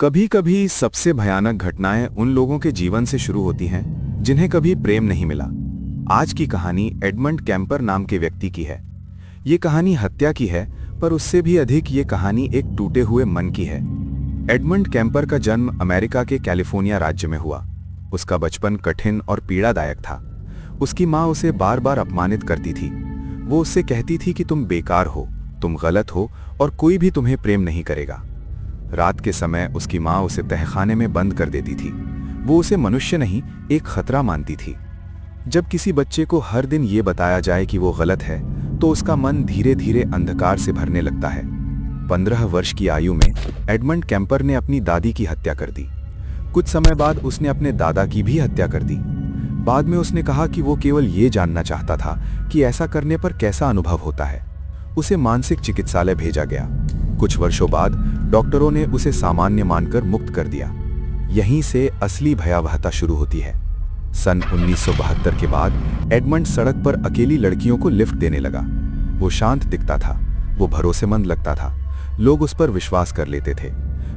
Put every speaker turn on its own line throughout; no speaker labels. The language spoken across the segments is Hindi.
कभी कभी सबसे भयानक घटनाएं उन लोगों के जीवन से शुरू होती हैं जिन्हें कभी प्रेम नहीं मिला। आज की कहानी एडमंड कैम्पर नाम के व्यक्ति की है। ये कहानी हत्या की है, पर उससे भी अधिक ये कहानी एक टूटे हुए मन की है। एडमंड कैम्पर का जन्म अमेरिका के कैलिफोर्निया राज्य में हुआ। उसका बचपन कठिन और पीड़ादायक था। उसकी माँ उसे बार बार अपमानित करती थी। वो उससे कहती थी कि तुम बेकार हो, तुम गलत हो और कोई भी तुम्हें प्रेम नहीं करेगा। रात के समय उसकी माँ उसे तहखाने में बंद कर देती थी। वो उसे मनुष्य नहीं, एक खतरा मानती थी। जब किसी बच्चे को हर दिन ये बताया जाए कि वो गलत है, तो उसका मन धीरे धीरे अंधकार से भरने लगता है। 15 वर्ष की आयु में एडमंड कैम्पर ने अपनी दादी की हत्या कर दी। कुछ समय बाद उसने अपने दादा की भी हत्या कर दी। बाद में उसने कहा कि वो केवल ये जानना चाहता था कि ऐसा करने पर कैसा अनुभव होता है। उसे मानसिक चिकित्सालय भेजा गया। कुछ वर्षों बाद डॉक्टरों ने उसे सामान्य मानकर मुक्त कर दिया। यहीं से असली भयावहता शुरू होती है। सन 1972 के बाद एडमंड सड़क पर अकेली लड़कियों को लिफ्ट देने लगा। वो शांत दिखता था, वो भरोसेमंद लगता था, लोग उस पर विश्वास कर लेते थे।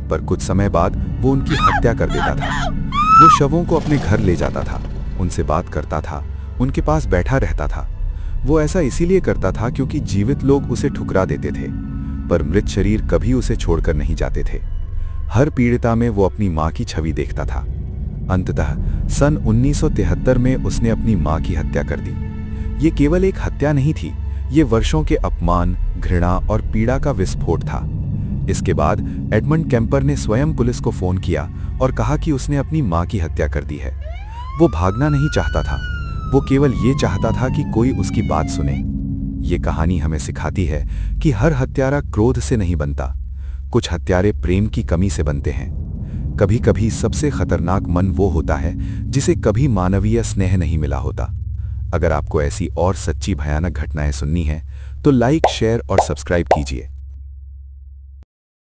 पर कुछ समय बाद वो उनकी हत्या कर देता था। वो शवों को अपने घर ले जाता था, उनसे बात करता था, उनके पास बैठा रहता था। वो ऐसा इसीलिए करता था क्योंकि जीवित लोग उसे ठुकरा देते थे, पर मृत शरीर कभी उसे छोड़कर नहीं जाते थे। हर पीड़िता में वो अपनी माँ की छवि देखता था। अंततः सन 1973 में उसने अपनी माँ की हत्या कर दी। ये केवल एक हत्या नहीं थी, ये वर्षों के अपमान, घृणा और पीड़ा का विस्फोट था। इसके बाद एडमंड कैम्पर ने स्वयं पुलिस को फोन किया और कहा कि उसने अपनी माँ की हत्या कर दी है। वो भागना नहीं चाहता था, वो केवल ये चाहता था कि कोई उसकी बात सुने। ये कहानी हमें सिखाती है कि हर हत्यारा क्रोध से नहीं बनता, कुछ हत्यारे प्रेम की कमी से बनते हैं। कभी कभी सबसे खतरनाक मन वो होता है जिसे कभी मानवीय स्नेह नहीं मिला होता। अगर आपको ऐसी और सच्ची भयानक घटनाएं सुननी हैं, तो लाइक, शेयर और सब्सक्राइब कीजिए।